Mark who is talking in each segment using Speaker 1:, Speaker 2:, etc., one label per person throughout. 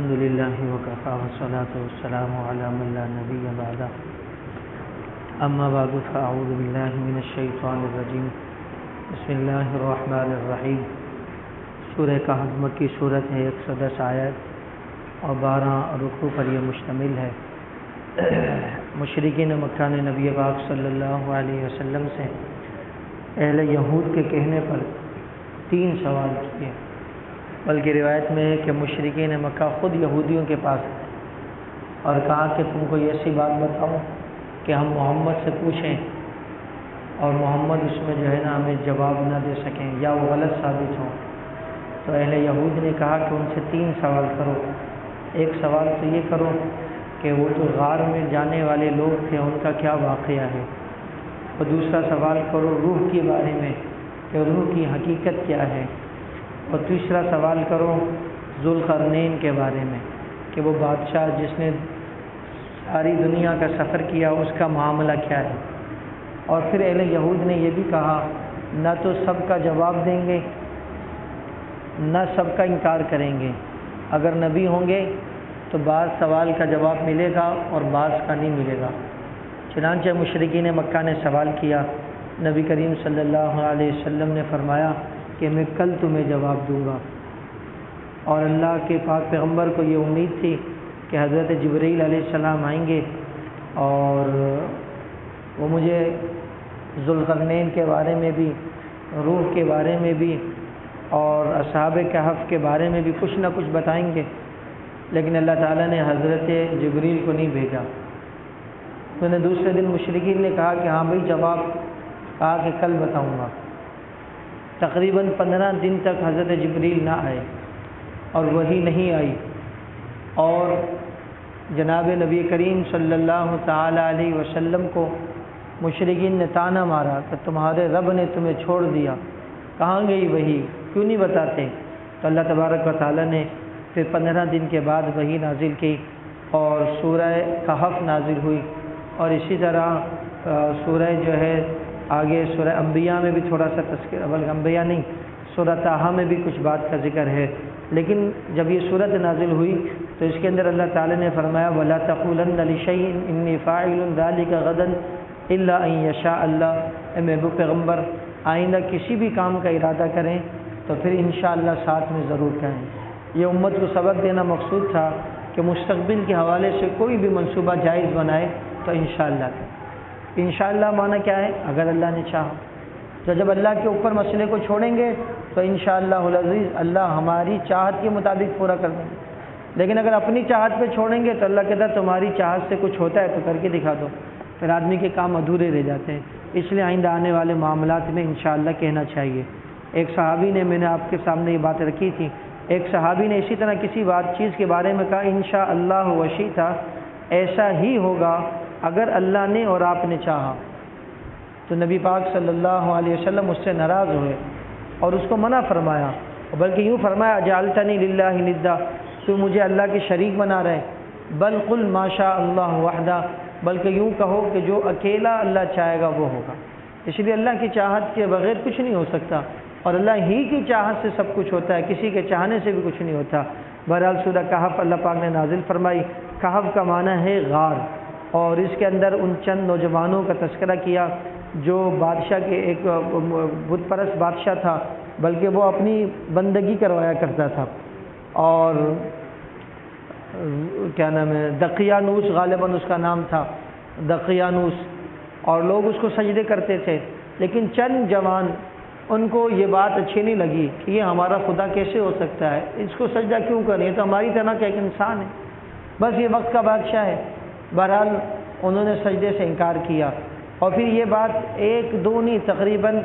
Speaker 1: الحمد لله وكفى والصلاة والسلام على من لا نبي بعده اما بعد فاعوذ بالله من الشیطان الرجیم بسم اللہ الرحمن الرحیم سورہ کہف مکی صورت ہے 110 آیت اور 12 رکوع پر یہ مشتمل ہے۔ مشرکین مکہ نے نبی پاک صلی اللہ علیہ وسلم سے اہل یہود کے کہنے پر 3 سوال کیے، بلکہ روایت میں ہے کہ مشرکین مکہ خود یہودیوں کے پاس آئے اور کہا کہ تم کو ایسی بات بتاؤ کہ ہم محمد سے پوچھیں اور محمد اس میں جو ہے نا ہمیں جواب نہ دے سکیں یا وہ غلط ثابت ہوں۔ تو اہل یہود نے کہا کہ ان سے 3 سوال کرو۔ ایک سوال تو یہ کرو کہ وہ جو غار میں جانے والے لوگ تھے ان کا کیا واقعہ ہے، اور دوسرا سوال کرو روح کے بارے میں کہ روح کی حقیقت کیا ہے، اور تیسرا سوال کرو ذوالقرنین کے بارے میں کہ وہ بادشاہ جس نے ساری دنیا کا سفر کیا اس کا معاملہ کیا ہے۔ اور پھر اہل یہود نے یہ بھی کہا نہ تو سب کا جواب دیں گے نہ سب کا انکار کریں گے، اگر نبی ہوں گے تو بعض سوال کا جواب ملے گا اور بعض کا نہیں ملے گا۔ چنانچہ مشرکین مکہ نے سوال کیا، نبی کریم صلی اللہ علیہ وسلم نے فرمایا کہ میں کل تمہیں جواب دوں گا، اور اللہ کے پاک پیغمبر کو یہ امید تھی کہ حضرت جبرائیل علیہ السلام آئیں گے اور وہ مجھے ذوالقرنین کے بارے میں بھی، روح کے بارے میں بھی اور اصحاب کہف کے بارے میں بھی کچھ نہ کچھ بتائیں گے، لیکن اللہ تعالیٰ نے حضرت جبرائیل کو نہیں بھیجا۔ تو نے دوسرے دن مشرکین نے کہا کہ ہاں بھائی جواب، کہا کہ کل بتاؤں گا۔ تقریباً 15 دن تک حضرت جبرائیل نہ آئے اور وحی نہیں آئی، اور جناب نبی کریم صلی اللہ تعالی علیہ وسلم کو مشرکین نے طعنہ مارا کہ تمہارے رب نے تمہیں چھوڑ دیا، کہاں گئی وحی، کیوں نہیں بتاتے؟ تو اللہ تبارک و تعالی نے پھر 15 دن کے بعد وحی نازل کی اور سورہ کہف نازل ہوئی، اور اسی طرح سورہ جو ہے آگے سورہ انبیاء میں بھی تھوڑا سا تذکرہ، بلکہ انبیاء نہیں، سورہ طٰہٰ میں بھی کچھ بات کا ذکر ہے۔ لیکن جب یہ صورت نازل ہوئی تو اس کے اندر اللہ تعالی نے فرمایا وَلَا تَقُولَنَّ لِشَيْءٍ إِنِّي فَاعِلٌ ذَلِكَ غَدًا إِلَّا أَن يَشَاءَ اللَّهُ، اے محبوب پیغمبر آئندہ کسی بھی کام کا ارادہ کریں تو پھر انشاءاللہ ساتھ میں ضرور کہیں۔ یہ امت کو سبق دینا مقصود تھا کہ مستقبل کے حوالے سے کوئی بھی منصوبہ جائز بنائے تو انشاءاللہ کریں۔ انشاءاللہ معنی کیا ہے؟ اگر اللہ نے چاہا۔ تو جب اللہ کے اوپر مسئلے کو چھوڑیں گے تو انشاءاللہ العزیز اللہ ہماری چاہت کے مطابق پورا کر دیں گے، لیکن اگر اپنی چاہت پہ چھوڑیں گے تو اللہ کہتا ہے تمہاری چاہت سے کچھ ہوتا ہے تو کر کے دکھا دو، پھر آدمی کے کام ادھورے رہ جاتے ہیں۔ اس لیے آئندہ آنے والے معاملات میں انشاءاللہ کہنا چاہیے۔ ایک صحابی نے، میں نے آپ کے سامنے یہ بات رکھی تھی، ایک صحابی نے اسی طرح کسی چیز کے بارے میں کہا انشاءاللہ وشیتا، ایسا ہی ہوگا اگر اللہ نے اور آپ نے چاہا۔ تو نبی پاک صلی اللہ علیہ وسلم اس سے ناراض ہوئے اور اس کو منع فرمایا، بلکہ یوں فرمایا اجعلتنی للہ ندا، تو مجھے اللہ کے شریک بنا رہے، بل قل ما شاء اللہ وحدہ، بلکہ یوں کہو کہ جو اکیلا اللہ چاہے گا وہ ہوگا۔ اس لیے اللہ کی چاہت کے بغیر کچھ نہیں ہو سکتا، اور اللہ ہی کی چاہت سے سب کچھ ہوتا ہے، کسی کے چاہنے سے بھی کچھ نہیں ہوتا۔ بہرحال سورہ کہف اللہ پاک نے نازل فرمائی۔ کہف کا معنی ہے غار، اور اس کے اندر ان چند نوجوانوں کا تذکرہ کیا جو بادشاہ کے، ایک بت پرست بادشاہ تھا، بلکہ وہ اپنی بندگی کروایا کرتا تھا، اور کیا نام ہے، دقیانوس غالباً اس کا نام تھا، دقیانوس، اور لوگ اس کو سجدے کرتے تھے، لیکن چند جوان ان کو یہ بات اچھی نہیں لگی کہ یہ ہمارا خدا کیسے ہو سکتا ہے، اس کو سجدہ کیوں کریں، یہ تو ہماری طرح کا ایک انسان ہے، بس یہ وقت کا بادشاہ ہے۔ بہرحال انہوں نے سجدے سے انکار کیا، اور پھر یہ بات 1 2 نہیں، تقریباً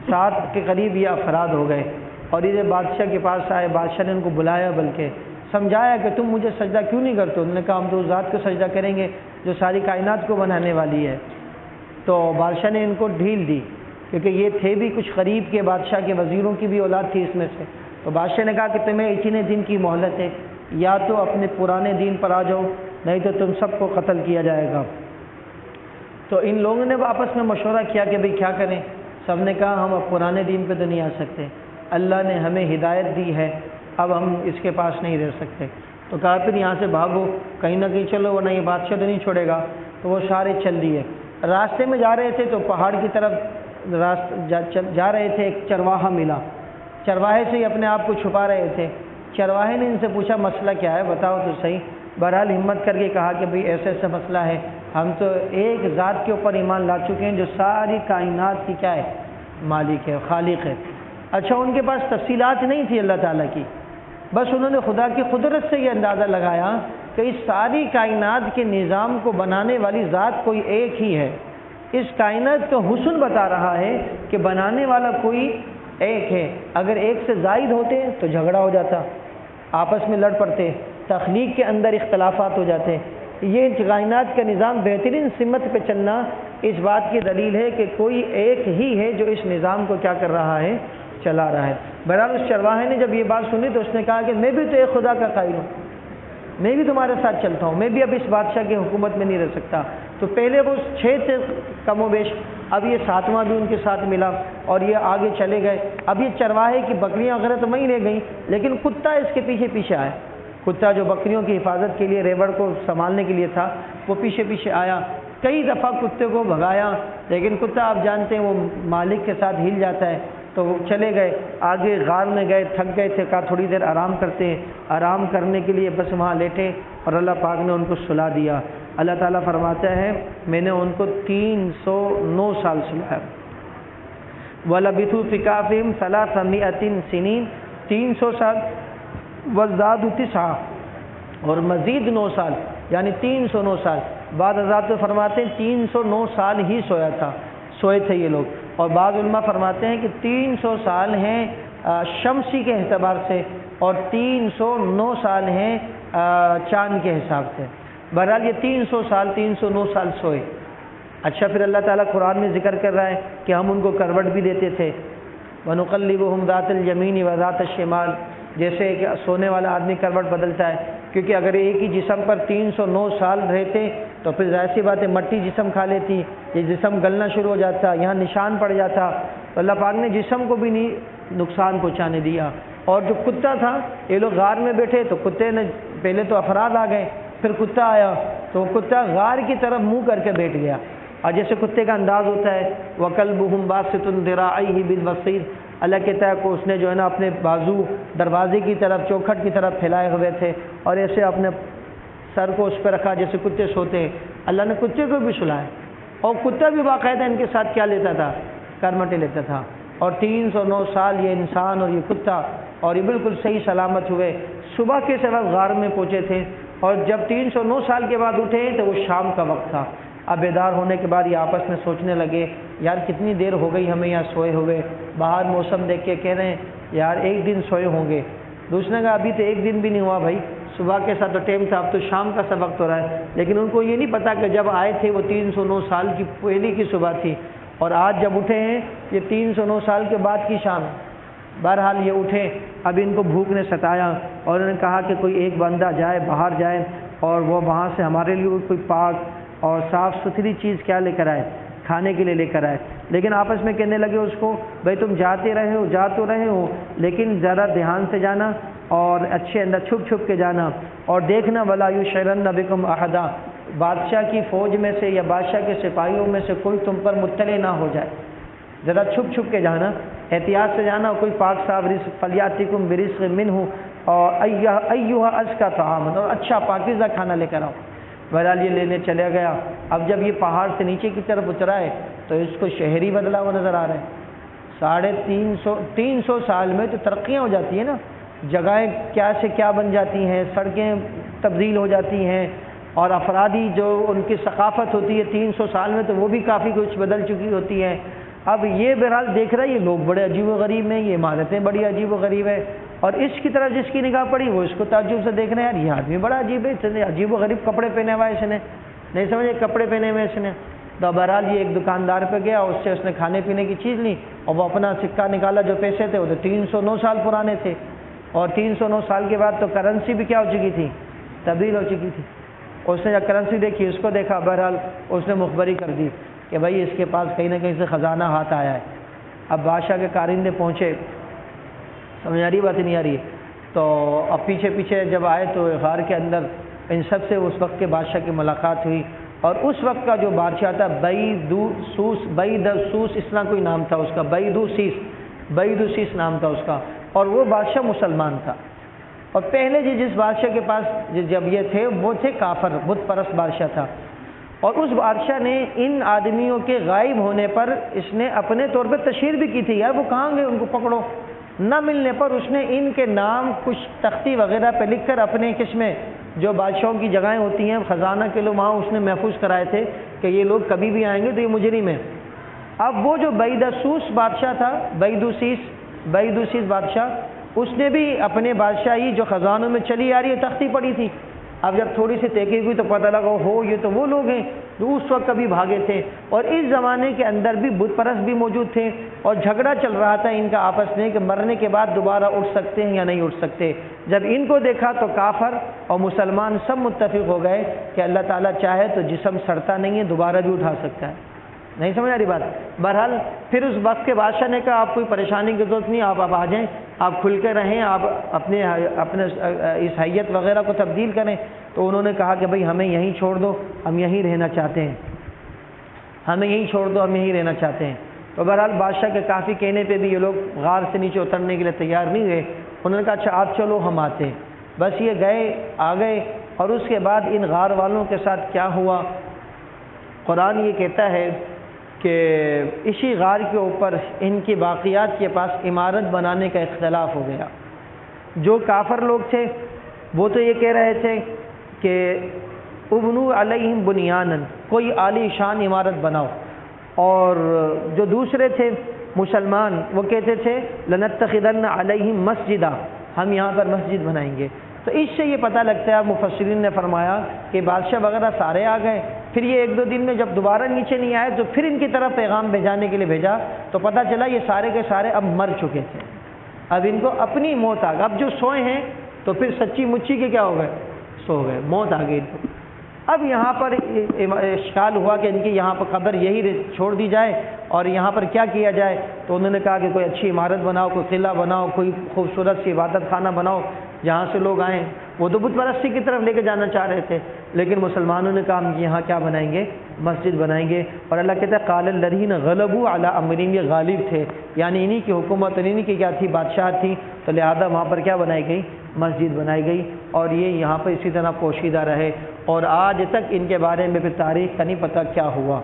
Speaker 1: 7 کے قریب یہ افراد ہو گئے، اور یہ بادشاہ کے پاس آئے، بادشاہ نے ان کو بلایا، بلکہ سمجھایا کہ تم مجھے سجدہ کیوں نہیں کرتے؟ انہوں نے کہا ہم تو اس ذات کو سجدہ کریں گے جو ساری کائنات کو بنانے والی ہے۔ تو بادشاہ نے ان کو ڈھیل دی، کیونکہ یہ تھے بھی کچھ قریب کے بادشاہ کے وزیروں کی بھی اولاد تھی اس میں سے۔ تو بادشاہ نے کہا کہ تمہیں اتنے دن کی مہلت ہے، یا تو اپنے پرانے دین پر آ جاؤ، نہیں تو تم سب کو قتل کیا جائے گا۔ تو ان لوگوں نے آپس میں مشورہ کیا کہ بھئی کیا کریں؟ سب نے کہا ہم اب پرانے دین پہ تو نہیں آ سکتے، اللہ نے ہمیں ہدایت دی ہے، اب ہم اس کے پاس نہیں رہ سکتے۔ تو کہا پھر یہاں سے بھاگو، کہیں نہ کہیں چلو ورنہ یہ بادشاہ تو نہیں چھوڑے گا۔ تو وہ سارے چل دیے، راستے میں جا رہے تھے تو پہاڑ کی طرف جا رہے تھے، ایک چرواہا ملا، چرواہے سے ہی اپنے آپ کو چھپا رہے تھے۔ چرواہے نے ان سے پوچھا مسئلہ کیا ہے بتاؤ تو صحیح۔ بہرحال ہمت کر کے کہا کہ بھئی ایسا ایسا مسئلہ ہے، ہم تو ایک ذات کے اوپر ایمان لا چکے ہیں جو ساری کائنات کی کیا ہے، مالک ہے، خالق ہے۔ اچھا ان کے پاس تفصیلات نہیں تھی اللہ تعالیٰ کی، بس انہوں نے خدا کی قدرت سے یہ اندازہ لگایا کہ اس ساری کائنات کے نظام کو بنانے والی ذات کوئی ایک ہی ہے، اس کائنات کا حسن بتا رہا ہے کہ بنانے والا کوئی ایک ہے۔ اگر ایک سے زائد ہوتے تو جھگڑا ہو جاتا، آپس میں لڑ پڑتے، تخلیق کے اندر اختلافات ہو جاتے۔ یہ کائنات کا نظام بہترین سمت پہ چلنا اس بات کی دلیل ہے کہ کوئی ایک ہی ہے جو اس نظام کو کیا کر رہا ہے، چلا رہا ہے۔ بہرحال اس چرواہے نے جب یہ بات سنی تو اس نے کہا کہ میں بھی تو ایک خدا کا قائل ہوں، میں بھی تمہارے ساتھ چلتا ہوں، میں بھی اب اس بادشاہ کی حکومت میں نہیں رہ سکتا۔ تو پہلے وہ 6 تھے کم و بیش، اب یہ 7واں بھی ان کے ساتھ ملا اور یہ آگے چلے گئے۔ اب یہ چرواہے کی بکریاں وغیرہ تو وہیں رہ گئیں، لیکن کتا اس کے پیچھے پیچھے آیا۔ کتا جو بکریوں کی حفاظت کے لیے، ریوڑ کو سنبھالنے کے لیے تھا، وہ پیچھے پیچھے آیا۔ کئی دفعہ کتے کو بھگایا، لیکن کتا آپ جانتے ہیں وہ مالک کے ساتھ ہل جاتا ہے، تو وہ چلے گئے آگے، غار میں گئے، تھک گئے تھے، کہا تھوڑی دیر آرام کرتے ہیں۔ آرام کرنے کے لیے بس وہاں لیٹے اور اللہ پاک نے ان کو سلا دیا۔ اللہ تعالیٰ فرماتا ہے میں نے ان کو 309 سال سلایا۔ وَلَبِثُوا فِي كَهْفِهِمْ 300 سِنِينَ، 300 سال، وَازْدَادُوا 9 اور مزید 9 سال، یعنی 309 سال۔ بعض حضرات تو فرماتے ہیں 309 سال ہی سوئے تھے یہ لوگ، اور بعض علماء فرماتے ہیں کہ 300 سال ہیں شمسی کے اعتبار سے اور 309 سال ہیں چاند کے حساب سے۔ بہرحال یہ 309 سال سوئے۔ اچھا پھر اللہ تعالیٰ قرآن میں ذکر کر رہا ہے کہ ہم ان کو کروٹ بھی دیتے تھے، وَنُقَلِّبُهُمْ ذَاتَ الْيَمِينِ وَذَاتَ الشِّمَالِ، جیسے کہ سونے والا آدمی کروٹ بدلتا ہے، کیونکہ اگر ایک ہی جسم پر 309 سال رہتے تو پھر ظاہر سی بات ہے مٹی جسم کھا لیتی، یہ جسم گلنا شروع ہو جاتا، یہاں نشان پڑ جاتا، تو اللہ پاک نے جسم کو بھی نہیں نقصان پہنچانے دیا۔ اور جو کتا تھا، یہ لوگ غار میں بیٹھے تو کتے نے پہلے تو افراد آ گئے، پھر کتا آیا تو کتا غار کی طرف منہ کر کے بیٹھ گیا، اور جیسے کتے کا انداز ہوتا ہے وَكَلْبُهُمْ بَاسِطٌ ذِرَاعَيْهِ بِالْوَصِيدِ، اللہ کہتا ہے کہ اس نے جو ہے نا اپنے بازو دروازے کی طرف، چوکھٹ کی طرف پھیلائے ہوئے تھے اور ایسے اپنے سر کو اس پہ رکھا جیسے کتے سوتے ہیں۔ اللہ نے کتے کو بھی سلایا، اور کتا بھی باقاعدہ ان کے ساتھ کیا لیتا تھا، کرمٹے لیتا تھا۔ اور 309 سال یہ انسان اور یہ کتا، اور یہ بالکل صحیح سلامت ہوئے۔ صبح کے وقت غار میں پہنچے تھے، اور جب 309 سال کے بعد اٹھے تو وہ شام کا وقت تھا۔ اب بیدار ہونے کے بعد یہ آپس میں سوچنے لگے یار کتنی دیر ہو گئی ہمیں یہاں سوئے ہوئے، باہر موسم دیکھ کے کہہ رہے ہیں یار 1 دن سوئے ہوں گے۔ دوسرے نے کہا ابھی تو 1 دن بھی نہیں ہوا بھائی، صبح کے ساتھ تو ٹائم تھا، اب تو شام کا سا وقت ہو رہا ہے۔ لیکن ان کو یہ نہیں پتا کہ جب آئے تھے وہ 309 سال کی پہلی کی صبح تھی، اور آج جب اٹھے ہیں یہ 309 سال کے بعد کی شام۔ بہرحال یہ اٹھے، اب ان کو بھوک نے ستایا اور انہوں نے کہا کہ کوئی ایک بندہ جائے، باہر جائے اور وہ وہاں سے ہمارے لیے کوئی پاک اور صاف ستھری چیز کیا لے کر آئے، کھانے کے لیے لے کر آئے۔ لیکن آپس میں کہنے لگے اس کو بھائی تم جا تو رہے ہو لیکن ذرا دھیان سے جانا اور اچھے اندر چھپ چھپ کے جانا، اور دیکھنا وَلَا يُشْعِرَنَّ بِكُمْ أَحَدًا، بادشاہ کی فوج میں سے یا بادشاہ کے سپاہیوں میں سے کوئی تم پر مطلع نہ ہو جائے، ذرا چھپ چھپ کے جانا، احتیاط سے جانا، کوئی پاک صاف رزق فَلْيَأْتِكُمْ بِرِزْقٍ مِّنْهُ اور أَيُّهَا أَزْكَىٰ طَعَامًا، اور اچھا پاکیزہ کھانا لے کر آؤ۔ بہرحال یہ لینے چلے گیا۔ اب جب یہ پہاڑ سے نیچے کی طرف اترا ہے تو اس کو شہری بدلا ہوا نظر آ رہا ہے۔ 350 سال میں تو ترقیاں ہو جاتی ہیں نا، جگہیں کیا سے کیا بن جاتی ہیں، سڑکیں تبدیل ہو جاتی ہیں، اور افرادی جو ان کی ثقافت ہوتی ہے 300 سال میں تو وہ بھی کافی کچھ بدل چکی ہوتی ہے۔ اب یہ بہرحال دیکھ رہا ہے یہ لوگ بڑے عجیب و غریب ہیں، یہ عمارتیں بڑی عجیب و غریب ہے، اور اس کی طرف جس کی نگاہ پڑی وہ اس کو تعجب سے دیکھ رہے ہیں، یار یہ آدمی بڑا عجیب ہے، اس نے عجیب و غریب کپڑے پہنے ہوا ہے، اس نے نہیں سمجھے کپڑے پہنے ہوئے اس نے۔ تو بہرحال یہ ایک دکاندار پہ گیا، اس سے اس نے کھانے پینے کی چیز لی اور وہ اپنا سکہ نکالا، جو پیسے تھے وہ تو 309 سال پرانے تھے، اور 309 سال کے بعد تو کرنسی بھی کیا ہو چکی تھی، تبدیل ہو چکی تھی۔ اس نے جب کرنسی دیکھی اس کو دیکھا، بہرحال اس نے مخبری کر دی کہ بھائی اس کے پاس کہیں نہ کہیں سے خزانہ ہاتھ آیا ہے۔ اب بادشاہ کے کارندے پہنچے، سمجھ آ رہی بات نہیں آ رہی ہے، تو اب پیچھے پیچھے جب آئے تو غار کے اندر ان سب سے اس وقت کے بادشاہ کی ملاقات ہوئی، اور اس وقت کا جو بادشاہ تھا بئیدسوس اس طرح کوئی نام تھا اس کا، بئیدوسیس نام تھا اس کا، اور وہ بادشاہ مسلمان تھا۔ اور پہلے جس بادشاہ کے پاس جب یہ تھے وہ تھے کافر، بت پرست بادشاہ تھا، اور اس بادشاہ نے ان آدمیوں کے غائب ہونے پر اس نے اپنے طور پہ تشہیر بھی کی تھی، یار وہ کہاں گئے ان کو پکڑو۔ نہ ملنے پر اس نے ان کے نام کچھ تختی وغیرہ پہ لکھ کر اپنے میں جو بادشاہوں کی جگہیں ہوتی ہیں خزانہ کے لوگ وہاں اس نے محفوظ کرائے تھے کہ یہ لوگ کبھی بھی آئیں گے تو یہ مجرم ہیں۔ اب وہ جو بئیدسوس بادشاہ تھا، بئیدوسیس بادشاہ، اس نے بھی اپنے بادشاہی جو خزانوں میں چلی آ رہی ہے تختی پڑی تھی۔ اب جب تھوڑی سی تحقیق ہوئی تو پتہ لگا ہو یہ تو وہ لوگ ہیں جو اس وقت کبھی بھاگے تھے، اور اس زمانے کے اندر بھی بت پرست بھی موجود تھے، اور جھگڑا چل رہا تھا ان کا آپس میں کہ مرنے کے بعد دوبارہ اٹھ سکتے ہیں یا نہیں اٹھ سکتے۔ جب ان کو دیکھا تو کافر اور مسلمان سب متفق ہو گئے کہ اللہ تعالیٰ چاہے تو جسم سڑتا نہیں ہے، دوبارہ بھی اٹھا سکتا ہے۔ نہیں سمجھ آ رہی بات؟ بہرحال پھر اس وقت کے بادشاہ نے کہا آپ کوئی پریشانی کی ضرورت نہیں، آپ آ جائیں، آپ کھل کے رہیں، آپ اپنے اس حیت وغیرہ کو تبدیل کریں۔ تو انہوں نے کہا کہ بھئی ہمیں یہیں چھوڑ دو، ہم یہیں رہنا چاہتے ہیں، ہمیں یہیں چھوڑ دو، ہم یہیں رہنا چاہتے ہیں۔ تو بہرحال بادشاہ کے کافی کہنے پہ بھی یہ لوگ غار سے نیچے اترنے کے لیے تیار نہیں ہوئے۔ انہوں نے کہا اچھا آپ چلو ہم آتے ہیں۔ بس یہ آ گئے، اور اس کے بعد ان غار والوں کے ساتھ کیا ہوا، قرآن یہ کہتا ہے کہ اسی غار کے اوپر ان کی باقیات کے پاس عمارت بنانے کا اختلاف ہو گیا۔ جو کافر لوگ تھے وہ تو یہ کہہ رہے تھے کہ ابنو علیہم بنیانن، کوئی عالی شان عمارت بناؤ، اور جو دوسرے تھے مسلمان وہ کہتے تھے لنتخذن علیہم مسجدا، ہم یہاں پر مسجد بنائیں گے۔ تو اس سے یہ پتہ لگتا ہے، مفسرین نے فرمایا کہ بادشاہ وغیرہ سارے آ گئے، پھر یہ ایک دو دن میں جب دوبارہ نیچے نہیں آئے تو پھر ان کی طرف پیغام بھیجانے کے لیے بھیجا، تو پتہ چلا یہ سارے کے سارے اب مر چکے تھے، اب ان کو اپنی موت آ گئی۔ اب جو سوئے ہیں تو پھر سچی مچی کے کیا ہو گئے، سو گئے، موت آ گئی ان کو۔ اب یہاں پر اشکال ہوا کہ ان کی یہاں پر قبر یہی چھوڑ دی جائے اور یہاں پر کیا کیا جائے، تو انہوں نے کہا کہ کوئی اچھی عمارت بناؤ، کوئی قلعہ بناؤ، کوئی خوبصورت سی عبادت خانہ بناؤ جہاں سے لوگ آئیں۔ وہ تو بت پرستی کی طرف لے کے جانا چاہ رہے تھے، لیکن مسلمانوں نے کہا ہم یہاں کیا بنائیں گے، مسجد بنائیں گے۔ اور اللہ کہتا ہے قال الذین غلبوا علی امرہم، یہ غالب تھے، یعنی انہی کی حکومت، انہی کی کیا تھی، بادشاہ تھی، تو لہذا وہاں پر کیا بنائی گئی، مسجد بنائی گئی، اور یہ یہاں پر اسی طرح پوشیدہ رہے، اور آج تک ان کے بارے میں پھر تاریخ کا نہیں پتہ کیا ہوا۔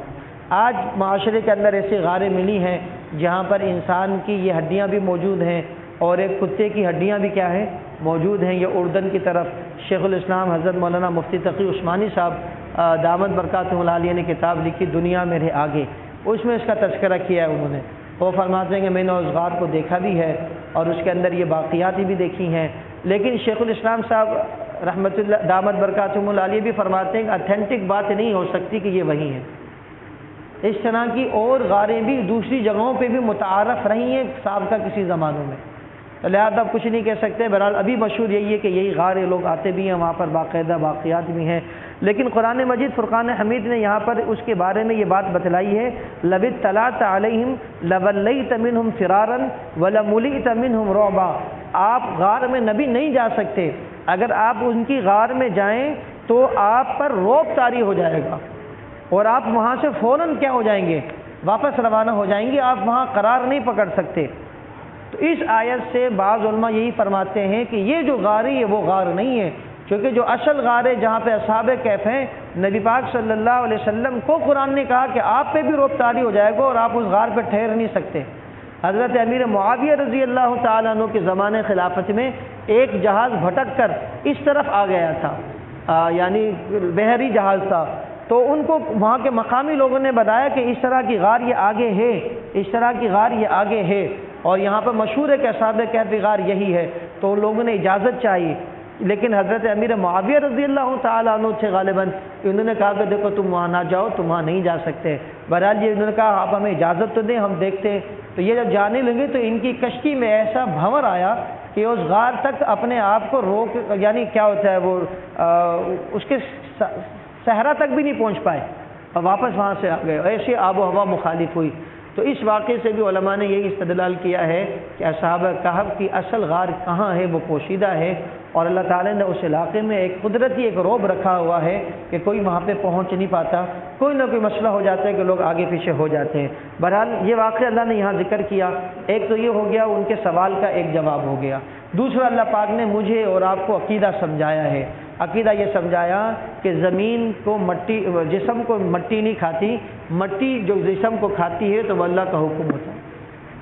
Speaker 1: آج معاشرے کے اندر ایسی غاریں ملی ہیں جہاں پر انسان کی یہ ہڈیاں بھی موجود ہیں، اور ایک کتے کی ہڈیاں بھی کیا ہیں، موجود ہیں۔ یہ اردن کی طرف شیخ الاسلام حضرت مولانا مفتی تقی عثمانی صاحب دامت برکاتہ العالیہ نے کتاب لکھی دنیا میرے آگے، اس میں اس کا تذکرہ کیا ہے انہوں نے۔ وہ فرماتے ہیں کہ میں نے اس غار کو دیکھا بھی ہے اور اس کے اندر یہ باقیات بھی دیکھی ہیں، لیکن شیخ الاسلام صاحب رحمۃ اللہ دامت برکاتہ العالیہ بھی فرماتے ہیں کہ اتھینٹک بات نہیں ہو سکتی کہ یہ وہی ہیں۔ اس طرح کی اور غاریں بھی دوسری جگہوں پہ بھی متعارف رہی ہیں سابقہ کسی زمانوں میں، لہٰذا اب کچھ نہیں کہہ سکتے۔ بہرحال ابھی مشہور یہی ہے کہ یہی غار لوگ آتے بھی ہیں، وہاں پر باقاعدہ باقیات بھی ہیں، لیکن قرآن مجید فرقان حمید نے یہاں پر اس کے بارے میں یہ بات بتلائی ہے، لَوِ اطَّلَعْتَ عَلَيْهِمْ لَوَلَّيْتَ مِنْهُمْ فِرَارًا وَلَمُلِئْتَ مِنْهُمْ رُعْبًا۔ آپ غار میں نبی نہیں جا سکتے، اگر آپ ان کی غار میں جائیں تو آپ پر رعب طاری ہو جائے گا، اور آپ وہاں سے فوراً کیا ہو جائیں گے، واپس روانہ ہو جائیں گے، آپ وہاں قرار نہیں پکڑ سکتے۔ تو اس آیت سے بعض علماء یہی فرماتے ہیں کہ یہ جو غار ہے وہ غار نہیں ہے، کیونکہ جو اصل غار ہے جہاں پہ اصحاب کہف ہیں، نبی پاک صلی اللہ علیہ وسلم کو قرآن نے کہا کہ آپ پہ بھی رعب طاری ہو جائے گا اور آپ اس غار پہ ٹھہر نہیں سکتے۔ حضرت امیر معاویہ رضی اللہ تعالیٰ عنہ کے زمانے خلافت میں ایک جہاز بھٹک کر اس طرف آ گیا تھا، یعنی بحری جہاز تھا، تو ان کو وہاں کے مقامی لوگوں نے بتایا کہ اس طرح کی غار یہ آگے ہے، اس طرح کی غار یہ آگے ہے، اور یہاں پر مشہور ہے کہ اصحاب کہف غار یہی ہے، تو ان لوگوں نے اجازت چاہی، لیکن حضرت امیر معاویہ رضی اللہ تعالیٰ عنہ تھے غالباً، انہوں نے کہا کہ دیکھو تم وہاں نہ جاؤ، تم وہاں نہیں جا سکتے۔ بہرحال یہ انہوں نے کہا آپ ہمیں اجازت تو دیں، ہم دیکھتے ہیں۔ تو یہ جب جانے لگے تو ان کی کشتی میں ایسا بھنور آیا کہ اس غار تک اپنے آپ کو روک، یعنی کیا ہوتا ہے وہ اس کے صحرا تک بھی نہیں پہنچ پائے اور واپس وہاں سے آ گئے، ایسی آب و ہوا مخالف ہوئی۔ تو اس واقعے سے بھی علماء نے یہی استدلال کیا ہے کہ اصحاب کہف کی اصل غار کہاں ہے، وہ پوشیدہ ہے، اور اللہ تعالیٰ نے اس علاقے میں ایک قدرتی ایک رعب رکھا ہوا ہے کہ کوئی وہاں پہ پہنچ نہیں پاتا، کوئی نہ کوئی مسئلہ ہو جاتا ہے کہ لوگ آگے پیچھے ہو جاتے ہیں۔ بہرحال یہ واقعہ اللہ نے یہاں ذکر کیا، ایک تو یہ ہو گیا ان کے سوال کا ایک جواب ہو گیا، دوسرا اللہ پاک نے مجھے اور آپ کو عقیدہ سمجھایا ہے۔ عقیدہ یہ سمجھایا کہ زمین کو مٹی، جسم کو مٹی نہیں کھاتی، مٹی جو جسم کو کھاتی ہے تو وہ اللہ کا حکم ہوتا ہے۔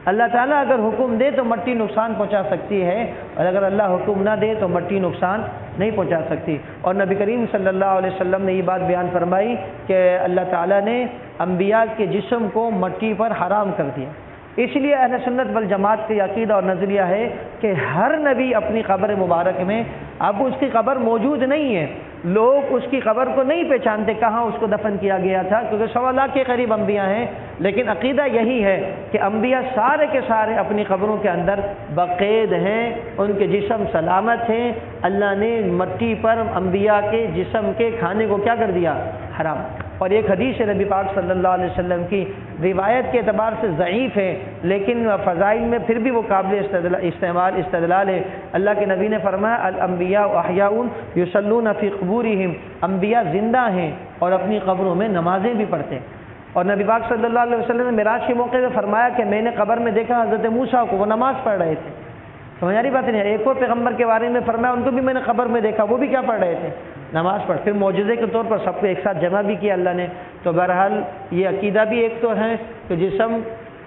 Speaker 1: اللہ تعالیٰ اگر حکم دے تو مٹی نقصان پہنچا سکتی ہے، اور اگر اللہ حکم نہ دے تو مٹی نقصان نہیں پہنچا سکتی۔ اور نبی کریم صلی اللہ علیہ وسلم نے یہ بات بیان فرمائی کہ اللہ تعالیٰ نے انبیاء کے جسم کو مٹی پر حرام کر دیا۔ اس لیے اہل سنت والجماعت کا عقیدہ اور نظریہ ہے کہ ہر نبی اپنی قبر مبارک میں، اب اس کی قبر موجود نہیں ہے، لوگ اس کی قبر کو نہیں پہچانتے کہاں اس کو دفن کیا گیا تھا، کیونکہ 1.25 لاکھ کے قریب انبیاء ہیں، لیکن عقیدہ یہی ہے کہ انبیاء سارے کے سارے اپنی قبروں کے اندر بقید ہیں، ان کے جسم سلامت ہیں۔ اللہ نے مٹی پر انبیاء کے جسم کے کھانے کو کیا کر دیا؟ حرام۔ اور ایک حدیث نبی پاک صلی اللہ علیہ وسلم کی روایت کے اعتبار سے ضعیف ہے، لیکن فضائل میں پھر بھی وہ قابل استدلال ہے۔ اللہ کے نبی نے فرمایا الانبیاء احیاء یصلون فی قبورہم، انبیاء زندہ ہیں اور اپنی قبروں میں نمازیں بھی پڑھتے ہیں۔ اور نبی پاک صلی اللہ علیہ وسلم نے معراج کے موقع پہ فرمایا کہ میں نے قبر میں دیکھا حضرت موسیٰ کو، وہ نماز پڑھ رہے تھے۔ سمجھ آ رہی بات نہیں؟ ایک اور پیغمبر کے بارے میں فرمایا ان کو بھی میں نے قبر میں دیکھا، وہ بھی کیا پڑھ رہے تھے؟ نماز پڑھ۔ پھر معجزے کے طور پر سب کو ایک ساتھ جمع بھی کیا اللہ نے۔ تو بہرحال یہ عقیدہ بھی ایک تو ہے کہ جسم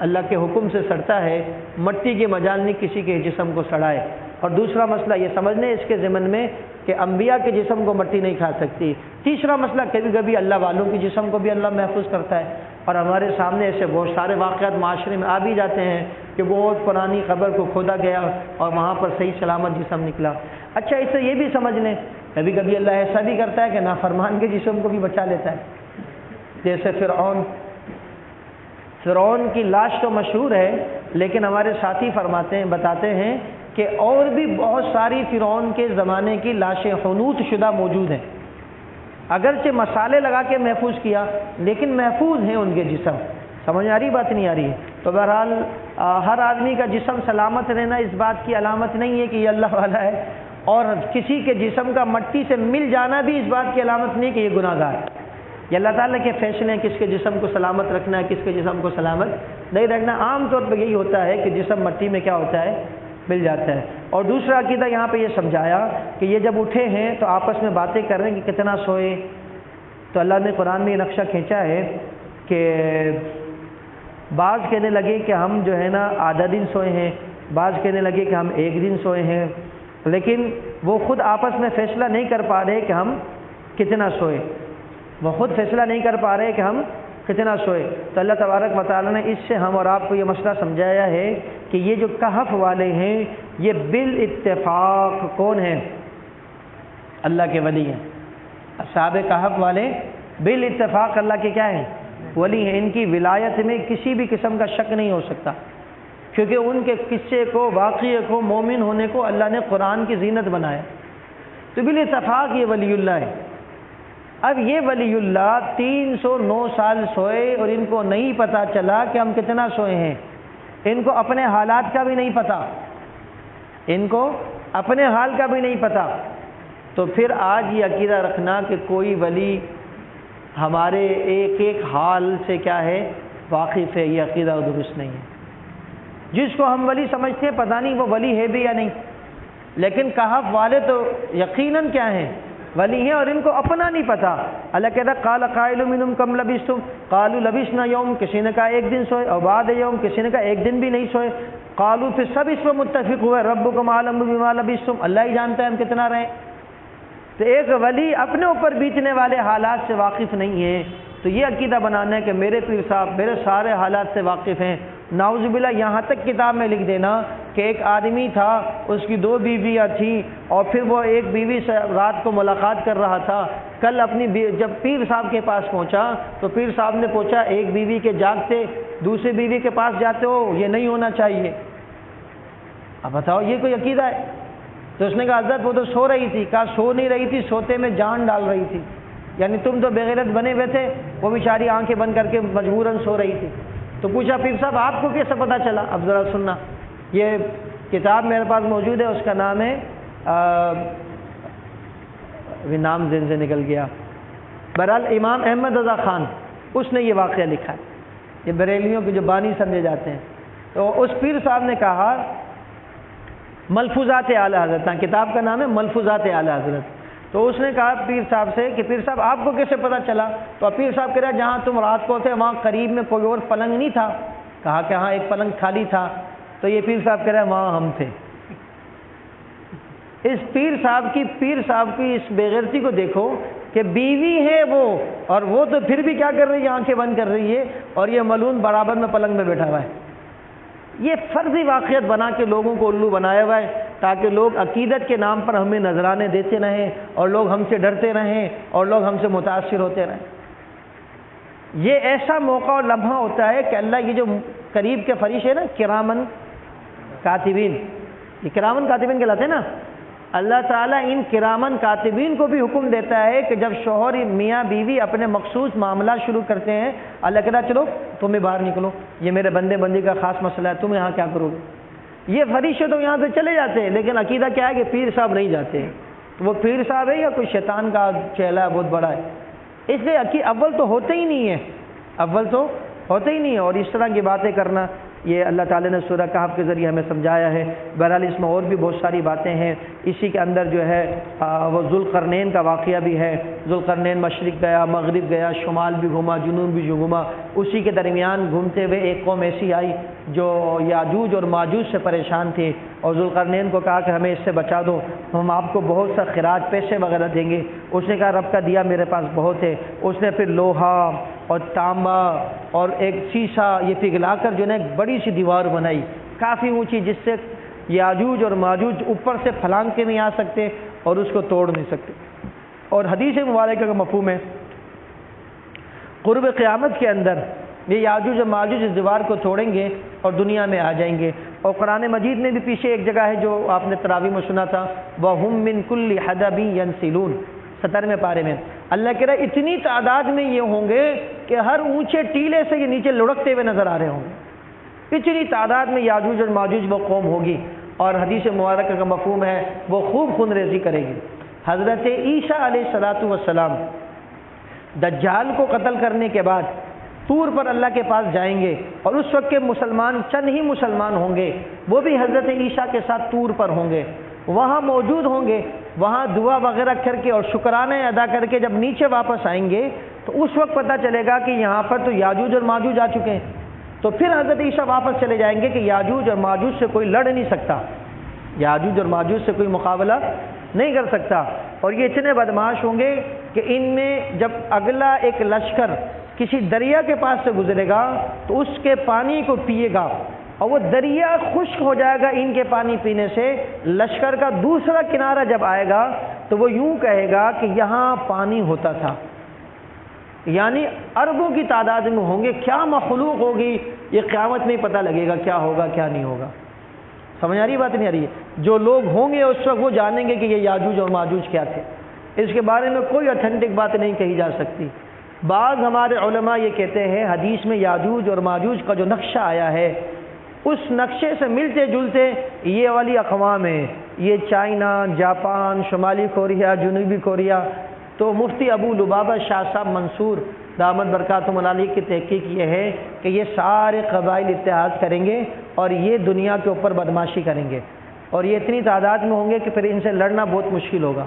Speaker 1: اللہ کے حکم سے سڑتا ہے، مٹی کے مجال نہیں کسی کے جسم کو سڑائے، اور دوسرا مسئلہ یہ سمجھنے اس کے ضمن میں کہ انبیاء کے جسم کو مٹی نہیں کھا سکتی۔ تیسرا مسئلہ کبھی کبھی اللہ والوں کے جسم کو بھی اللہ محفوظ کرتا ہے، اور ہمارے سامنے ایسے بہت سارے واقعات معاشرے میں آ بھی جاتے ہیں کہ بہت پرانی قبر کو کھودا گیا اور وہاں پر صحیح سلامت جسم نکلا۔ اچھا، اس سے یہ بھی سمجھ لیں کبھی کبھی اللہ ایسا بھی کرتا ہے کہ نافرمان کے جسم کو بھی بچا لیتا ہے، جیسے فرعون کی لاش تو مشہور ہے، لیکن ہمارے ساتھی بتاتے ہیں کہ اور بھی بہت ساری فرعون کے زمانے کی لاشیں حنوط شدہ موجود ہیں، اگرچہ مسالے لگا کے محفوظ کیا لیکن محفوظ ہیں ان کے جسم۔ سمجھ آ رہی بات نہیں آ رہی ہے؟ تو بہرحال ہر آدمی کا جسم سلامت رہنا اس بات کی علامت نہیں ہے کہ یہ اللہ والا ہے، اور کسی کے جسم کا مٹی سے مل جانا بھی اس بات کی علامت نہیں کہ یہ گناہ گار ہے۔ یہ اللہ تعالیٰ کے فیصلے ہیں کس کے جسم کو سلامت رکھنا ہے، کس کے جسم کو سلامت نہیں رکھنا۔ عام طور پہ یہی ہوتا ہے کہ جسم مٹی میں کیا ہوتا ہے؟ مل جاتا ہے۔ اور دوسرا عقیدہ یہاں پہ یہ سمجھایا کہ یہ جب اٹھے ہیں تو آپس میں باتیں کر رہے ہیں کہ کتنا سوئے، تو اللہ نے قرآن میں یہ نقشہ کھینچا ہے کہ بعض کہنے لگے کہ ہم جو ہے نا آدھا دن سوئے ہیں، بعض کہنے لگے کہ ہم 1 دن سوئے ہیں، لیکن وہ خود آپس میں فیصلہ نہیں کر پا رہے کہ ہم کتنا سوئے، وہ خود فیصلہ نہیں کر پا رہے کہ ہم کتنا سوئے۔ تو اللہ تبارک و تعالیٰ نے اس سے ہم اور آپ کو یہ مسئلہ سمجھایا ہے کہ یہ جو کہف والے ہیں یہ بالاتفاق کون ہیں؟ اللہ کے ولی ہیں۔ اصحاب کہف والے بالاتفاق اللہ کے کیا ہیں؟ ولی ہیں۔ ان کی ولایت میں کسی بھی قسم کا شک نہیں ہو سکتا، کیونکہ ان کے قصے کو، واقعے کو، مومن ہونے کو اللہ نے قرآن کی زینت بنایا، تو بالاتفاق یہ ولی اللہ ہے۔ اب یہ ولی اللہ 309 سال سوئے اور ان کو نہیں پتا چلا کہ ہم کتنا سوئے ہیں، ان کو اپنے حالات کا بھی نہیں پتا، ان کو اپنے حال کا بھی نہیں پتا۔ تو پھر آج یہ عقیدہ رکھنا کہ کوئی ولی ہمارے ایک ایک حال سے کیا ہے واقف ہے، یہ عقیدہ درست نہیں ہے۔ جس کو ہم ولی سمجھتے ہیں پتہ نہیں وہ ولی ہے بھی یا نہیں، لیکن کہف والے تو یقیناً کیا ہیں؟ ولی ہیں، اور ان کو اپنا نہیں پتا۔ اللہ کہتا ہے قال قائل منہم کم لبثتم قالوا لبثنا یوم، کسی نے کہا 1 دن سوئے، اور بعد یوم کسی نے کہا 1 دن بھی نہیں سوئے۔ قالوا، پھر سب اس پر متفق ہوئے ربکم اعلم بما لبثتم، اللہ ہی جانتا ہے ہم کتنا رہیں۔ تو ایک ولی اپنے اوپر بیتنے والے حالات سے واقف نہیں ہے، تو یہ عقیدہ بنانا ہے کہ میرے پیر صاحب میرے سارے حالات سے واقف ہیں، نعوذ باللہ۔ یہاں تک کتاب میں لکھ دینا کہ ایک آدمی تھا، اس کی 2 بیویاں تھیں، اور پھر وہ ایک بیوی سے رات کو ملاقات کر رہا تھا، کل اپنی جب پیر صاحب کے پاس پہنچا تو پیر صاحب نے پوچھا ایک بیوی کے جاگتے دوسری بیوی کے پاس جاتے ہو، یہ نہیں ہونا چاہیے۔ اب بتاؤ یہ کوئی عقیدہ ہے؟ تو اس نے کہا حضرت وہ تو سو رہی تھی۔ کہا سو نہیں رہی تھی، سوتے میں جان ڈال رہی تھی، یعنی تم تو بغیرت بنے ہوئے تھے، وہ بیچاری آنکھیں بند کر کے مجبوراً سو رہی تھی۔ تو پوچھا پیر صاحب آپ کو کیسے پتہ چلا؟ اب ذرا سننا، یہ کتاب میرے پاس موجود ہے، اس کا نام ہے ابھی نام ذہن سے نکل گیا، بہرحال امام احمد رضا خان اس نے یہ واقعہ لکھا ہے، یہ بریلیوں کے جو بانی سمجھے جاتے ہیں۔ تو اس پیر صاحب نے کہا ملفوظات اعلیٰ حضرت، کتاب کا نام ہے ملفوظات اعلیٰ حضرت۔ تو اس نے کہا پیر صاحب سے کہ پیر صاحب آپ کو کیسے پتہ چلا؟ تو پیر صاحب کہہ رہا جہاں تم رات کو تھے وہاں قریب میں کوئی اور پلنگ نہیں تھا؟ کہا کہ ہاں ایک پلنگ خالی تھا۔ تو یہ پیر صاحب کہہ رہے ہیں وہاں ہم تھے۔ اس پیر صاحب کی اس بے غیرتی کو دیکھو کہ بیوی ہے وہ، اور وہ تو پھر بھی کیا کر رہی ہے؟ آنکھیں بند کر رہی ہے، اور یہ ملعون برابر میں پلنگ میں بیٹھا ہوا ہے۔ یہ فرضی واقعیت بنا کے لوگوں کو الو بنایا ہوا ہے تاکہ لوگ عقیدت کے نام پر ہمیں نذرانے دیتے رہیں اور لوگ ہم سے ڈرتے رہیں اور لوگ ہم سے متاثر ہوتے رہیں۔ یہ ایسا موقع اور لمحہ ہوتا ہے کہ اللہ، یہ جو قریب کے فرشتے نا کرامن کاتبین، یہ کرامن کاتبین کہلاتے ہیں نا، اللہ تعالیٰ ان کرامن کاتبین کو بھی حکم دیتا ہے کہ جب شوہر میاں بیوی اپنے مخصوص معاملات شروع کرتے ہیں، اللہ کہتا ہے چلو تمہیں باہر نکلو، یہ میرے بندے بندی کا خاص مسئلہ ہے، تم یہاں کیا کرو گے؟ یہ فرشتے تو یہاں سے چلے جاتے ہیں، لیکن عقیدہ کیا ہے کہ پیر صاحب نہیں جاتے ہیں۔ تو وہ پیر صاحب ہے یا کوئی شیطان کا چہلہ ہے بہت بڑا ہے؟ اس لیے اول تو ہوتے ہی نہیں ہے، اور اس طرح کی باتیں کرنا یہ اللہ تعالیٰ نے سورہ کہف کے ذریعے ہمیں سمجھایا ہے۔ بہرحال اس میں اور بھی بہت ساری باتیں ہیں، اسی کے اندر جو ہے وہ ذوالقرنین کا واقعہ بھی ہے۔ ذوالقرنین مشرق گیا، مغرب گیا، شمال بھی گھوما، جنوب بھی گھوما، اسی کے درمیان گھومتے ہوئے ایک قوم ایسی آئی جو یاجوج اور ماجوج سے پریشان تھے، اور ذوالقرنین کو کہا کہ ہمیں اس سے بچا دو، ہم آپ کو بہت سا خراج پیسے وغیرہ دیں گے۔ اس نے کہا رب کا دیا میرے پاس بہت ہے۔ اس نے پھر لوہا اور تانبا اور ایک شیشہ یہ پگھلا کر جو ہے ایک بڑی سی دیوار بنائی کافی اونچی، جس سے یاجوج اور ماجوج اوپر سے پھلانگ کے نہیں آ سکتے اور اس کو توڑ نہیں سکتے۔ اور حدیث مبارکہ کا مفہوم ہے قرب قیامت کے اندر یہ یاجوج اور ماجوج اس دیوار کو توڑیں گے اور دنیا میں آ جائیں گے۔ اور قرآن مجید میں بھی پیچھے ایک جگہ ہے جو آپ نے تراویح میں سنا تھا، وَهُم مِّن كُلِّ حَدَبٍ يَنْسِلُونَ، 17ویں پارے میں اللہ کہہ رہا ہے اتنی تعداد میں یہ ہوں گے کہ ہر اونچے ٹیلے سے یہ نیچے لڑکتے ہوئے نظر آ رہے ہوں گے۔ اتنی تعداد میں یاجوج اور ماجوج وہ قوم ہوگی، اور حدیث مبارکہ کا مفہوم ہے وہ خوب خون ریزی کرے گی۔ حضرت عیسیٰ علیہ السلام دجال کو قتل کرنے کے بعد طور پر اللہ کے پاس جائیں گے، اور اس وقت کے مسلمان چند ہی مسلمان ہوں گے، وہ بھی حضرت عیسیٰ کے ساتھ طور پر ہوں گے، وہاں موجود ہوں گے، وہاں دعا وغیرہ کر کے اور شکرانے ادا کر کے جب نیچے واپس آئیں گے تو اس وقت پتہ چلے گا کہ یہاں پر تو یاجوج اور ماجوج آ چکے ہیں۔ تو پھر حضرت عیسیٰ واپس چلے جائیں گے کہ یاجوج اور ماجوج سے کوئی لڑ نہیں سکتا، یاجوج اور ماجوج سے کوئی مقابلہ نہیں کر سکتا، اور یہ اتنے بدماش ہوں گے کہ ان میں جب اگلا ایک لشکر کسی دریا کے پاس سے گزرے گا تو اس کے پانی کو پیے گا، اور وہ دریا خشک ہو جائے گا ان کے پانی پینے سے، لشکر کا دوسرا کنارہ جب آئے گا تو وہ یوں کہے گا کہ یہاں پانی ہوتا تھا، یعنی اربوں کی تعداد میں ہوں گے۔ کیا مخلوق ہوگی یہ قیامت میں ہی پتہ لگے گا کیا ہوگا کیا نہیں ہوگا۔ سمجھ آ رہی بات نہیں آ رہی ہے؟ جو لوگ ہوں گے اس وقت وہ جانیں گے کہ یہ یاجوج اور ماجوج کیا تھے۔ اس کے بارے میں کوئی اتھینٹک بات نہیں کہی جا سکتی۔ بعض ہمارے علماء یہ کہتے ہیں حدیث میں یاجوج اور ماجوج کا جو نقشہ آیا ہے اس نقشے سے ملتے جلتے یہ والی اقوام ہیں، یہ چائنا، جاپان، شمالی کوریا، جنوبی کوریا۔ تو مفتی ابو لبابہ شاہ صاحب منصور دامت برکاتہم علیہ کی تحقیق یہ ہے کہ یہ سارے قبائل اتحاد کریں گے اور یہ دنیا کے اوپر بدماشی کریں گے، اور یہ اتنی تعداد میں ہوں گے کہ پھر ان سے لڑنا بہت مشکل ہوگا۔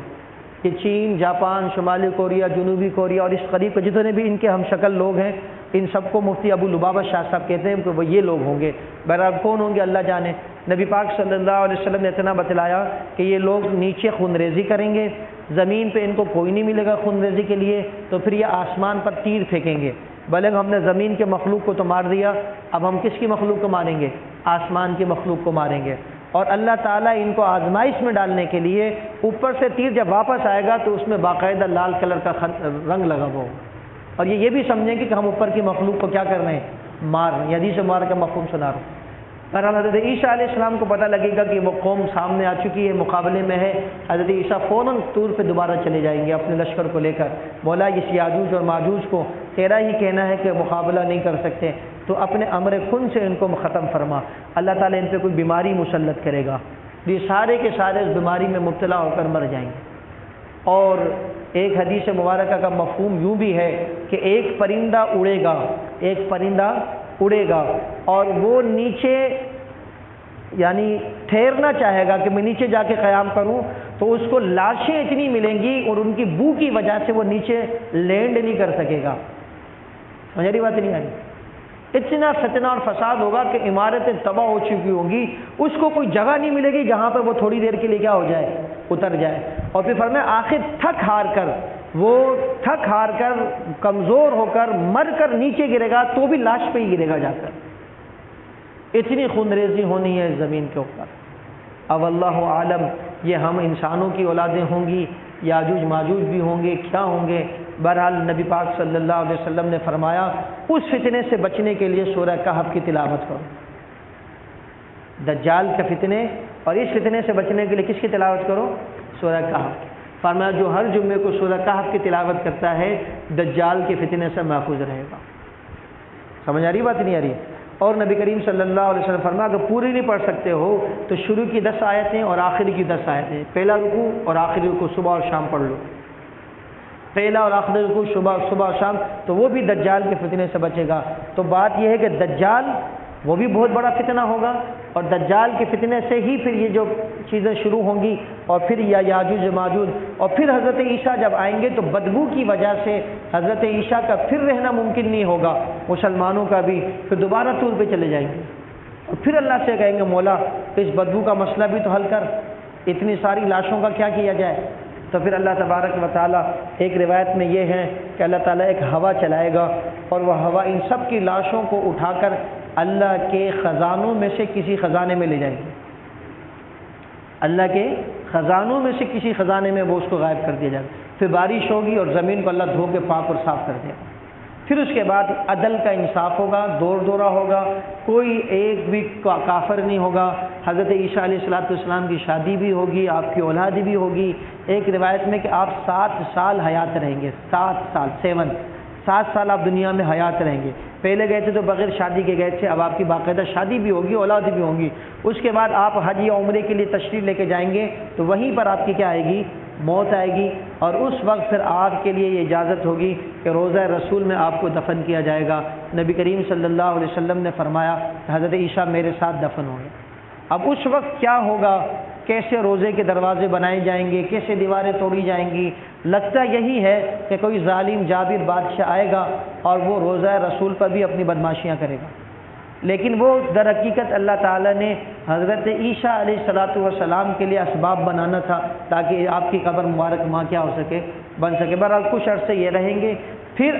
Speaker 1: کہ چین، جاپان، شمالی کوریا، جنوبی کوریا اور اس قریب کے جتنے بھی ان کے ہم شکل لوگ ہیں، ان سب کو مفتی ابو لبابہ شاہ صاحب کہتے ہیں کہ وہ یہ لوگ ہوں گے۔ بہرحال کون ہوں گے اللہ جانے۔ نبی پاک صلی اللہ علیہ وسلم نے اتنا بتلایا کہ یہ لوگ نیچے خون ریزی کریں گے، زمین پہ ان کو کوئی نہیں ملے گا خون ریزی کے لیے، تو پھر یہ آسمان پر تیر پھینکیں گے۔ بھلے ہم نے زمین کے مخلوق کو تو مار دیا، اب ہم کس کی مخلوق کو ماریں گے؟ آسمان کی مخلوق کو ماریں گے۔ اور اللہ تعالیٰ ان کو آزمائش میں ڈالنے کے لیے اوپر سے تیر جب واپس آئے گا تو اس میں باقاعدہ لال کلر کا رنگ لگا ہوا ہوگا، اور یہ بھی سمجھیں گے کہ ہم اوپر کی مخلوق کو کیا کر رہے ہیں؟ مار رہے ہیں۔ حدیث مبارکہ کا مفہوم سنا رہا ہوں۔ بہرحال حضرت عیسیٰ علیہ السلام کو پتہ لگے گا کہ وہ قوم سامنے آ چکی ہے، مقابلے میں ہے۔ حضرت عیسیٰ فوراً طور پہ دوبارہ چلے جائیں گے اپنے لشکر کو لے کر، مولا اس یاجوج اور ماجوج کو تیرا ہی کہنا ہے کہ مقابلہ نہیں کر سکتے، تو اپنے امر کن سے ان کو ختم فرما۔ اللہ تعالیٰ ان پہ کوئی بیماری مسلط کرے گا، یہ سارے کے سارے اس بیماری میں مبتلا ہو کر مر جائیں گے۔ اور ایک حدیث مبارکہ کا مفہوم یوں بھی ہے کہ ایک پرندہ اڑے گا اور وہ نیچے یعنی ٹھہرنا چاہے گا کہ میں نیچے جا کے قیام کروں، تو اس کو لاشیں اتنی ملیں گی اور ان کی بو کی وجہ سے وہ نیچے لینڈ نہیں کر سکے گا۔ سمجھ رہی بات نہیں آ رہی؟ اتنا فتنہ اور فساد ہوگا کہ عمارتیں تباہ ہو چکی ہوں گی، اس کو کوئی جگہ نہیں ملے گی جہاں پر وہ تھوڑی دیر کے لیے کیا ہو جائے، اتر جائے۔ اور پھر فرمایا آخر تھک ہار کر کمزور ہو کر مر کر نیچے گرے گا تو بھی لاش پہ ہی گرے گا جا کر۔ اتنی خونریزی ہونی ہے زمین کے اوپر۔ اب اللہ عالم یہ ہم انسانوں کی اولادیں ہوں گی، یاجوج ماجوج بھی ہوں گے، کیا ہوں گے؟ بہرحال نبی پاک صلی اللہ علیہ وسلم نے فرمایا اس فتنے سے بچنے کے لیے سورہ کہف کی تلاوت کرو۔ دجال کے فتنے اور اس فتنے سے بچنے کے لیے کس کی تلاوت کرو؟ سورہ کہف کی۔ فرمایا جو ہر جمعے کو سورہ کہف کی تلاوت کرتا ہے دجال کے فتنے سے محفوظ رہے گا۔ سمجھ آ رہی بات نہیں آ رہی؟ اور نبی کریم صلی اللہ علیہ وسلم فرمایا اگر پوری نہیں پڑھ سکتے ہو تو شروع کی 10 آیتیں اور آخری کی 10 آیتیں، پہلا رکوع اور آخری رکوع صبح اور شام پڑھ لو، پہلا اور آخری رکوع صبح اور شام، تو وہ بھی دجال کے فتنے سے بچے گا۔ تو بات یہ ہے کہ دجال وہ بھی بہت بڑا فتنہ ہوگا، اور دجال کے فتنے سے ہی پھر یہ جو چیزیں شروع ہوں گی، اور پھر یاجوج ماجوج، اور پھر حضرت عیسیٰ جب آئیں گے تو بدبو کی وجہ سے حضرت عیسیٰ کا پھر رہنا ممکن نہیں ہوگا، مسلمانوں کا بھی پھر دوبارہ طور پہ چلے جائیں گے، اور پھر اللہ سے کہیں گے مولا اس بدبو کا مسئلہ بھی تو حل کر، اتنی ساری لاشوں کا کیا کیا جائے؟ تو پھر اللہ تبارک و تعالیٰ ایک روایت میں یہ ہے کہ اللہ تعالیٰ ایک ہوا چلائے گا، اور وہ ہوا ان سب کی لاشوں کو اٹھا کر اللہ کے خزانوں میں سے کسی خزانے میں لے جائے گی، اللہ کے خزانوں میں سے کسی خزانے میں وہ اس کو غائب کر دیا جائے گا۔ پھر بارش ہوگی اور زمین کو اللہ دھو کے پاک اور صاف کر دے گا۔ پھر اس کے بعد عدل کا انصاف ہوگا، دور دورہ ہوگا، کوئی ایک بھی کافر نہیں ہوگا۔ حضرت عیسیٰ علیہ السلام کی شادی بھی ہوگی، آپ کی اولاد بھی ہوگی۔ ایک روایت میں کہ آپ 7 سال حیات رہیں گے، 7 سال آپ دنیا میں حیات رہیں گے۔ پہلے گئے تھے تو بغیر شادی کے گئے تھے، اب آپ کی باقاعدہ شادی بھی ہوگی، اولاد بھی ہوں گی۔ اس کے بعد آپ حج یا عمرے کے لیے تشریف لے کے جائیں گے تو وہیں پر آپ کی کیا آئے گی؟ موت آئے گی، اور اس وقت پھر آپ کے لیے یہ اجازت ہوگی کہ روضہ رسول میں آپ کو دفن کیا جائے گا۔ نبی کریم صلی اللہ علیہ وسلم نے فرمایا کہ حضرت عیسیٰ میرے ساتھ دفن ہوں گے۔ اب اس وقت کیا ہوگا؟ کیسے روزے کے دروازے بنائے جائیں گے، کیسے دیواریں توڑی جائیں گی؟ لگتا یہی ہے کہ کوئی ظالم جابر بادشاہ آئے گا اور وہ روزہ رسول پر بھی اپنی بدماشیاں کرے گا، لیکن وہ در حقیقت اللہ تعالیٰ نے حضرت عیسیٰ علیہ السلام کے لیے اسباب بنانا تھا تاکہ آپ کی قبر مبارک ماں کیا ہو سکے، بن سکے۔ بہرحال کچھ عرصے یہ رہیں گے، پھر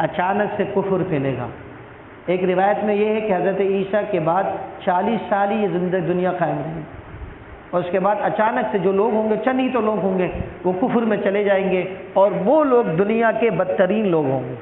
Speaker 1: اچانک سے کفر پھیلے گا۔ ایک روایت میں یہ ہے کہ حضرت عیسیٰ کے بعد 40 سال ہی یہ دنیا قائم رہی، اور اس کے بعد اچانک سے جو لوگ ہوں گے، چند ہی تو لوگ ہوں گے، وہ کفر میں چلے جائیں گے، اور وہ لوگ دنیا کے بدترین لوگ ہوں گے،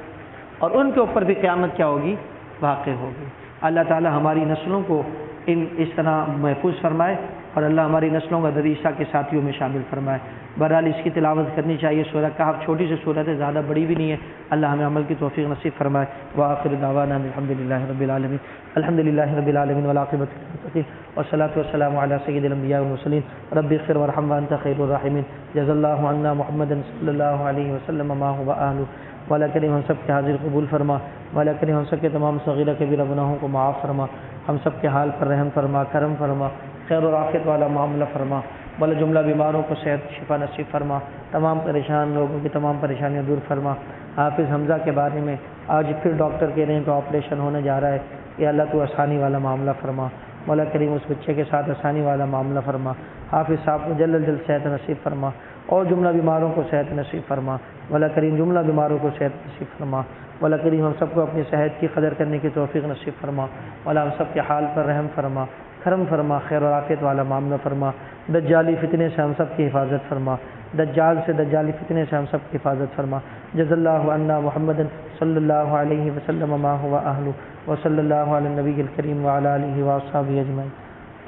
Speaker 1: اور ان کے اوپر بھی قیامت کیا ہوگی؟ واقع ہوگی۔ اللہ تعالی ہماری نسلوں کو اس طرح محفوظ فرمائے، اور اللہ ہماری نسلوں کا حضرت عیسیٰ کے ساتھیوں میں شامل فرمائے۔ بہرحال اس کی تلاوت کرنی چاہیے۔ سورہ کہف چھوٹی سی صورت ہے، زیادہ بڑی بھی نہیں ہے۔ اللہ ہمیں عمل کی توفیق نصیب فرمائے۔ وآخر دعوانا الحمدللہ رب العالمین، الحمدللہ رب العالمین والعاقبۃ للمتقین، والصلاۃ والسلام علی سید الانبیاء والمرسلین، رب اغفر وارحم وانت خیر الراحمین، جزا اللہ عنا محمد صلی اللہ علیہ وسلم ما هو اہلہ۔ مولا کریم ہم سب کے حاضر قبول فرما، مولا کریم ہم سب کے تمام صغیرہ کبیرہ گناہوں کو معاف فرما، ہم سب کے حال پر رحم فرما، کرم فرما، خیر و عافیت والا معاملہ فرما، مولا جملہ بیماروں کو صحت شفا نصیب فرما، تمام پریشان لوگوں کی تمام پریشانیاں دور فرما۔ حافظ حمزہ کے بارے میں آج پھر ڈاکٹر کہہ رہے ہیں کہ آپریشن ہونے جا رہا ہے، یا اللہ تو آسانی والا معاملہ فرما، مولا کریم اس بچے کے ساتھ آسانی والا معاملہ فرما، حافظ صاحب کو جلد جلد صحت نصیب فرما، اور جملہ بیماروں کو صحت نصیب فرما، مولا کریم جملہ بیماروں کو صحت نصیب فرما، مولا کریم ہم سب کو اپنی صحت کی قدر کرنے کی توفیق نصیب فرما، مولا ہم سب کے حال پر رحم فرما، کرم فرما، خیر و عافیت والا معاملہ فرما، دجالی فتنے سے ہم سب کی حفاظت فرما، دجال سے دجالی فتنے سے ہم سب کی حفاظت فرما۔ جزا اللہ عنا محمد صلی اللہ علیہ وسلم ما هو اہلہ، وصلی اللہ علی النبی الکریم وعلی آلہ واصحابہ اجمعین،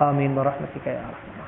Speaker 1: آمین برحمتک یا ارحم۔